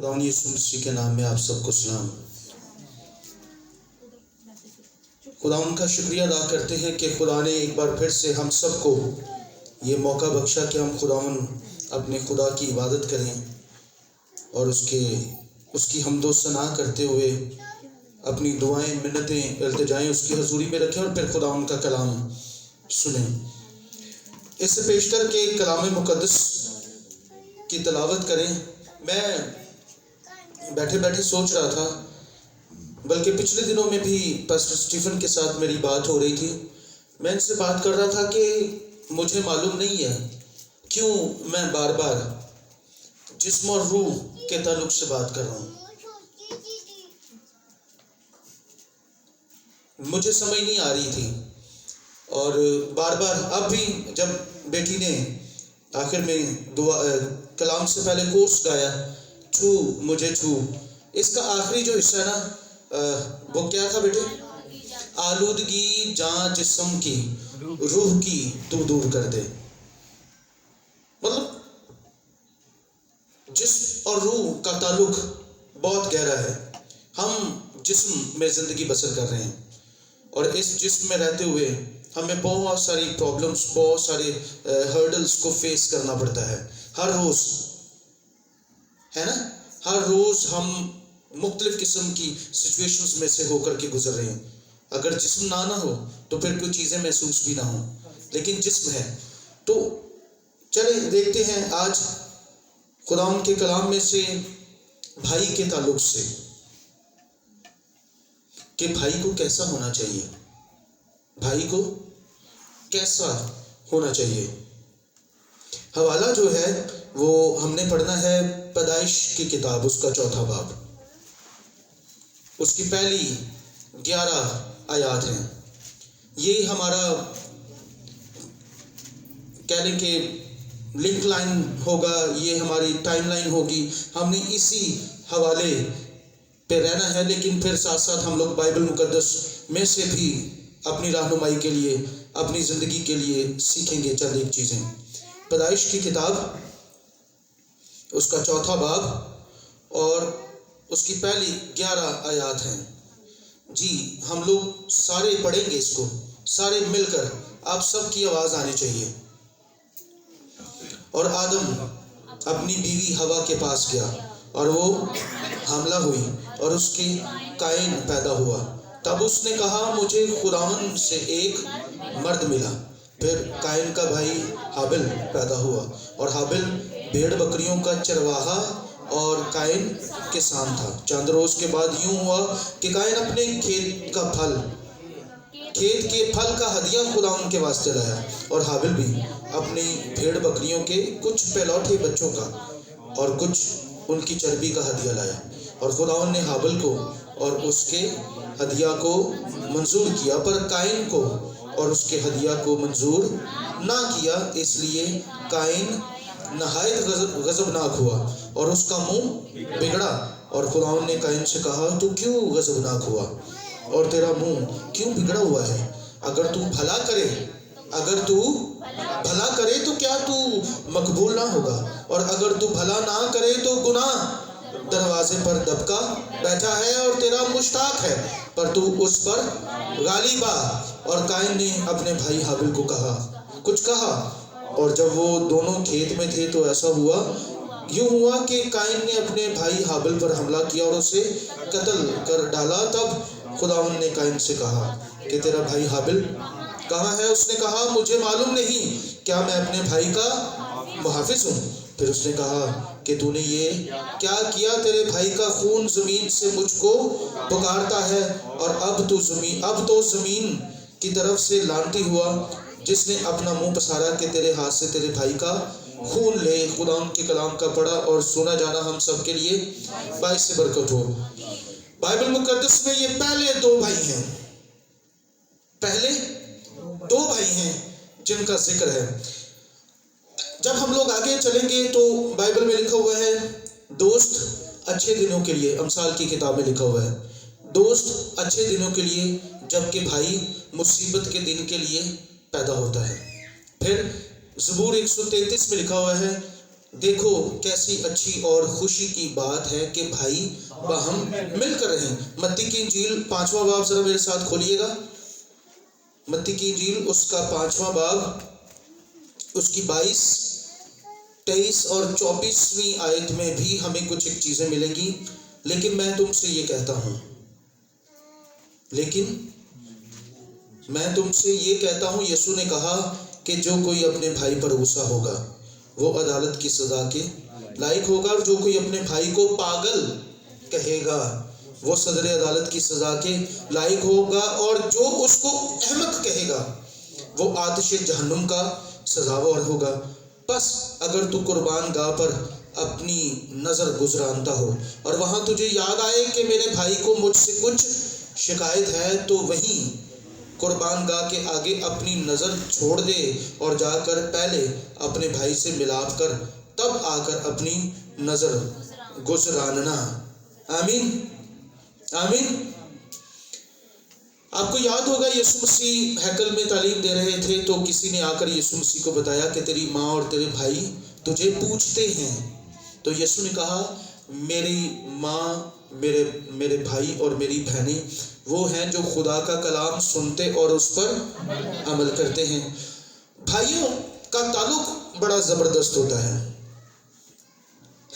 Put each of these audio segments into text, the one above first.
خداوند یسوع مسیح کے نام میں آپ سب کو سلام۔ خداوند کا شکریہ ادا کرتے ہیں کہ خدا نے ایک بار پھر سے ہم سب کو یہ موقع بخشا کہ ہم خداوند اپنے خدا کی عبادت کریں اور اس کی حمد و ثنا کرتے ہوئے اپنی دعائیں، منتیں، التجائیں اس کی حضوری میں رکھیں اور پھر خداوند کا کلام سنیں۔ اس سے پیشتر کے کلام مقدس کی تلاوت کریں۔ میں بیٹھے بیٹھے سوچ رہا تھا، بلکہ پچھلے دنوں میں بھی پاسٹر اسٹیفن کے ساتھ میری بات ہو رہی تھی، میں ان سے بات کر رہا تھا کہ مجھے معلوم نہیں ہے کیوں میں بار بار جسم اور روح کے تعلق سے بات کر رہا ہوں۔ مجھے سمجھ نہیں آ رہی تھی، اور بار بار اب بھی جب بیٹی نے آخر میں کلام سے پہلے کورس گایا، چھو مجھے چھو، اس کا آخری جو حصہ ہے نا، وہ کیا تھا بیٹے؟ آلودگی جاں جسم کی روح کی تو دور کر دے۔ مطلب جسم اور روح کا تعلق بہت گہرا ہے۔ ہم جسم میں زندگی بسر کر رہے ہیں، اور اس جسم میں رہتے ہوئے ہمیں بہت ساری پرابلمز، بہت سارے ہرڈلز کو فیس کرنا پڑتا ہے ہر روز، ہے نا؟ ہر روز ہم مختلف قسم کی سچویشنز میں سے ہو کر کے گزر رہے ہیں۔ اگر جسم نہ ہو تو پھر کوئی چیزیں محسوس بھی نہ ہوں، لیکن جسم ہے تو چلیں دیکھتے ہیں آج خداوند کے کلام میں سے بھائی کے تعلق سے، کہ بھائی کو کیسا ہونا چاہیے، بھائی کو کیسا ہونا چاہیے۔ حوالہ جو ہے وہ ہم نے پڑھنا ہے پیدائش کی کتاب، اس کا 4واں باب، اس کی پہلی 11 آیات ہیں۔ یہ ہمارا کہہ لیں کہ لنک لائن ہوگا، یہ ہماری ٹائم لائن ہوگی۔ ہم نے اسی حوالے پہ رہنا ہے، لیکن پھر ساتھ ساتھ ہم لوگ بائبل مقدس میں سے بھی اپنی رہنمائی کے لیے، اپنی زندگی کے لیے سیکھیں گے چند ایک چیزیں۔ پیدائش کی کتاب، اس کا 4واں باب اور اس کی پہلی 11 آیات ہیں۔ جی ہم لوگ سارے پڑھیں گے اس کو، سارے مل کر، آپ سب کی آواز آنی چاہیے۔ اور آدم اپنی بیوی ہوا کے پاس گیا، اور وہ حاملہ ہوئی، اور اس کی قائن پیدا ہوا۔ تب اس نے کہا مجھے خداوند سے ایک مرد ملا۔ پھر قائن کا بھائی حابل پیدا ہوا، اور حابل بھیڑ بکریوں کا چرواہا اور قائن کسان تھا۔ چند روز کے بعد یوں ہوا کہ قائن اپنے کھیت کے پھل کا ہدیہ خداوند کے واسطے لایا، اور حابل بھی اپنی بھیڑ بکریوں کے کچھ پہلوٹے بچوں کا اور کچھ ان کی چربی کا ہدیہ لایا۔ اور خداوند نے حابل کو اور اس کے ہدیہ کو منظور کیا، پر قائن کو اور اس کے ہدیہ کو منظور نہ کیا۔ اس لیے قائن نہایت غضبناک ہوا اور اس کا منہ بگڑا، اور خداوند نے قائن سے کہا تو کیوں غضبناک ہوا اور تیرا منہ کیوں بگڑا ہوا ہے؟ اگر تو بھلا کرے تو کیا تو مقبول نہ ہوگا، اور اگر تو بھلا نہ کرے تو گناہ دروازے پر دبکا بیٹھا ہے اور تیرا مشتاق ہے، پر تو اس پر غالب آ۔ اور قائن نے اپنے بھائی حابل کو کچھ کہا، اور جب وہ دونوں کھیت میں تھے تو ایسا یوں ہوا کہ قائن نے اپنے بھائی حابل پر حملہ کیا اور اسے قتل کر ڈالا۔ تب خداوند نے قائن سے کہا کہ تیرا بھائی حابل کہاں ہے؟ اس نے کہا مجھے معلوم نہیں، کیا میں اپنے بھائی کا محافظ ہوں؟ پھر اس نے کہا کہ تو نے یہ کیا کیا؟ تیرے بھائی کا خون زمین سے مجھ کو پکارتا ہے، اور اب تو زمین کی طرف سے لعنتی ہوا جس نے اپنا منہ پسارا کہ تیرے ہاتھ سے تیرے بھائی کا خون لے۔ خداوند کے کلام کا پڑھا اور سنا جانا ہم سب کے لیے باعث برکت ہو۔ بائبل مقدس میں یہ پہلے دو بھائی ہیں جن کا ذکر ہے۔ جب ہم لوگ آگے چلیں گے تو بائبل میں لکھا ہوا ہے دوست اچھے دنوں کے لیے، امثال کی کتاب میں لکھا ہوا ہے دوست اچھے دنوں کے لیے، جبکہ بھائی مصیبت کے دن کے لیے پیدا ہوتا ہے۔ پھر زبور 133 میں لکھا ہوا ہے دیکھو کیسی اچھی اور خوشی کی بات ہے کہ بھائی باہم مل کر رہیں۔ متی کی انجیل 5واں باب ذرا میرے ساتھ کھولیے گا۔ متی کی انجیل اس کا 5واں باب، اس کی 22، 23 اور 24ویں آیت میں بھی ہمیں کچھ ایک چیزیں ملیں گی۔ لیکن میں تم سے یہ کہتا ہوں، یسوع نے کہا کہ جو کوئی اپنے بھائی پر غصہ ہوگا وہ عدالت کی سزا کے لائق ہوگا، اور جو کوئی اپنے بھائی کو پاگل کہے گا وہ صدر عدالت کی سزا کے لائق ہوگا، اور جو اس کو احمق کہے گا وہ آتش جہنم کا سزاوار ہوگا۔ بس اگر تو قربان گاہ پر اپنی نظر گزرانتا ہو اور وہاں تجھے یاد آئے کہ میرے بھائی کو مجھ سے کچھ شکایت ہے، تو وہیں قربان گاہ کے آگے اپنی نظر چھوڑ دے اور جا کر پہلے اپنے بھائی سے ملاپ کر، تب آ کر اپنی نظر گزراننا۔ آمین آمین۔ آپ کو یاد ہوگا یسوع مسیح ہیکل میں تعلیم دے رہے تھے تو کسی نے آ کر یسوع مسیح کو بتایا کہ تیری ماں اور تیرے بھائی تجھے پوچھتے ہیں۔ تو یسوع نے کہا میری ماں، میرے بھائی اور میری بہنیں وہ ہیں جو خدا کا کلام سنتے اور اس پر عمل کرتے ہیں۔ بھائیوں کا تعلق بڑا زبردست ہوتا ہے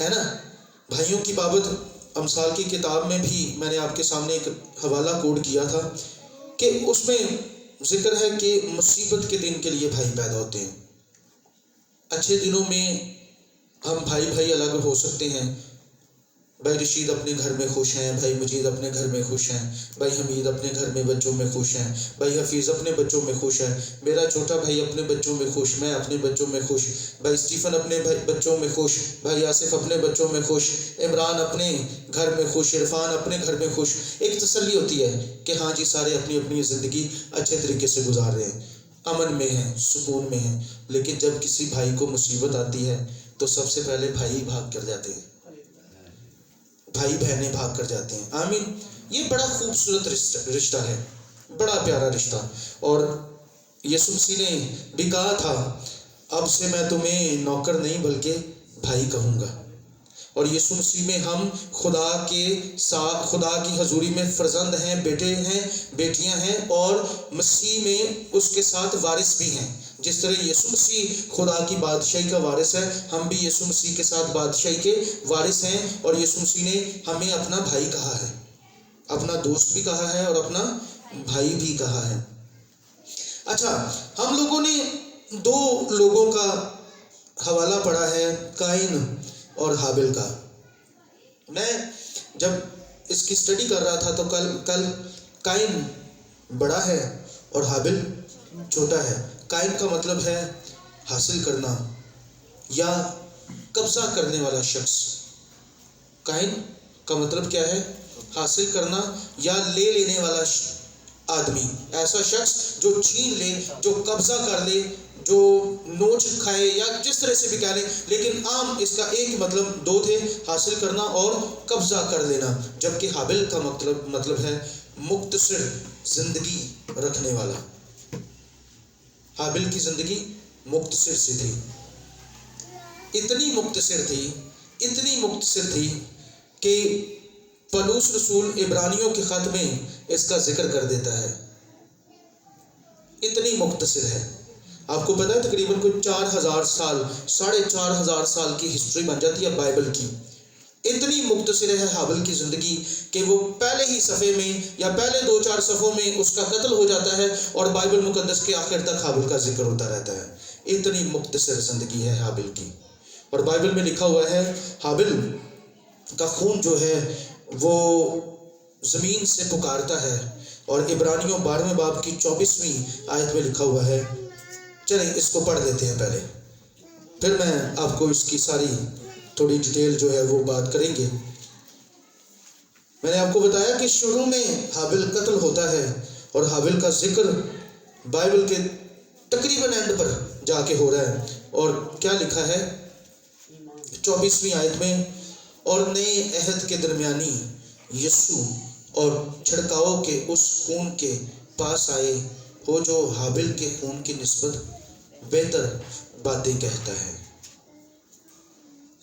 نا۔ بھائیوں کی بابت امثال کی کتاب میں بھی میں نے آپ کے سامنے ایک حوالہ کوڈ کیا تھا کہ اس میں ذکر ہے کہ مصیبت کے دن کے لیے بھائی پیدا ہوتے ہیں۔ اچھے دنوں میں ہم بھائی الگ ہو سکتے ہیں۔ بھائی رشید اپنے گھر میں خوش ہیں، بھائی مجید اپنے گھر میں خوش ہیں، بھائی حمید اپنے گھر میں بچوں میں خوش ہیں، بھائی حفیظ اپنے بچوں میں خوش ہے، میرا چھوٹا بھائی اپنے بچوں میں خوش، میں اپنے بچوں میں خوش، بھائی اسٹیفن اپنے بچوں میں خوش، بھائی آصف اپنے بچوں میں خوش، عمران اپنے گھر میں خوش، عرفان اپنے گھر میں خوش۔ ایک تسلی ہوتی ہے کہ ہاں جی سارے اپنی اپنی زندگی اچھے طریقے سے گزار رہے ہیں، امن میں ہیں، سکون میں ہیں۔ لیکن جب کسی بھائی کو مصیبت آتی ہے تو سب سے پہلے بھائی بھاگ کر جاتے ہیں، بھائی بہنیں بھاگ کر جاتے ہیں۔ آمین۔ یہ بڑا خوبصورت رشتہ ہے، بڑا پیارا رشتہ۔ اور یسوع مسیح نے بھی کہا تھا اب سے میں تمہیں نوکر نہیں بلکہ بھائی کہوں گا۔ اور یسوع مسیح میں ہم خدا کے ساتھ، خدا کی حضوری میں فرزند ہیں، بیٹے ہیں، بیٹیاں ہیں، اور مسیح میں اس کے ساتھ وارث بھی ہیں۔ جس طرح یسوع مسیح خدا کی بادشاہی کا وارث ہے، ہم بھی یسوع مسیح کے ساتھ بادشاہی کے وارث ہیں۔ اور یسوع مسیح نے ہمیں اپنا بھائی کہا ہے، اپنا دوست بھی کہا ہے اور اپنا بھائی بھی کہا ہے۔ اچھا، ہم لوگوں نے دو لوگوں کا حوالہ پڑھا ہے، قائن اور حابل کا۔ میں جب اس کی اسٹڈی کر رہا تھا تو کل قائن بڑا ہے اور حابل چھوٹا ہے۔ قائن کا مطلب ہے حاصل کرنا یا قبضہ کرنے والا شخص۔ قائن کا مطلب کیا ہے؟ حاصل کرنا یا لے لینے والا آدمی، ایسا شخص جو چھین لے، جو قبضہ کر لے، جو نوچ کھائے، یا جس طرح سے بھی کہہ لیں، لیکن عام اس کا ایک مطلب دو تھے، حاصل کرنا اور قبضہ کر لینا۔ جبکہ حابل کا مطلب ہے مختصر زندگی رکھنے والا۔ حابل کی زندگی مختصر سی تھی، اتنی مختصر تھی کہ پولس رسول عبرانیوں کے خط میں اس کا ذکر کر دیتا ہے۔ اتنی مختصر ہے۔ آپ کو پتہ ہے تقریباً کوئی 4000 سال، 4500 سال کی ہسٹری بن جاتی ہے بائبل کی۔ اتنی مختصر ہے حابل کی زندگی کہ وہ پہلے ہی صفحے میں یا پہلے 2-4 صفحوں میں اس کا قتل ہو جاتا ہے اور بائبل مقدس کے آخر تک حابل کا ذکر ہوتا رہتا ہے۔ اتنی مختصر زندگی ہے حابل کی۔ اور بائبل میں لکھا ہوا ہے حابل کا خون جو ہے وہ زمین سے پکارتا ہے، اور عبرانیوں 12ویں باب کی 24ویں آیت میں لکھا ہوا ہے۔ چلیں اس کو پڑھ لیتے ہیں پہلے، پھر میں آپ کو اس کی ساری تھوڑی ڈیٹیل جو ہے وہ بات کریں گے۔ میں نے آپ کو بتایا کہ شروع میں حابل قتل ہوتا ہے اور حابل کا ذکر بائبل کے تقریباً اینڈ پر جا کے ہو رہا ہے۔ اور کیا لکھا ہے 24ویں آیت میں، اور نئے عہد کے درمیانی یسوع اور چھڑکاؤ کے اس خون کے پاس آئے ہو جو حابل کے خون کی نسبت بہتر باتیں کہتا ہے۔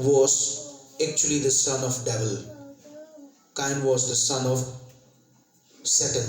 was actually the son of devil. Cain was the son of Satan.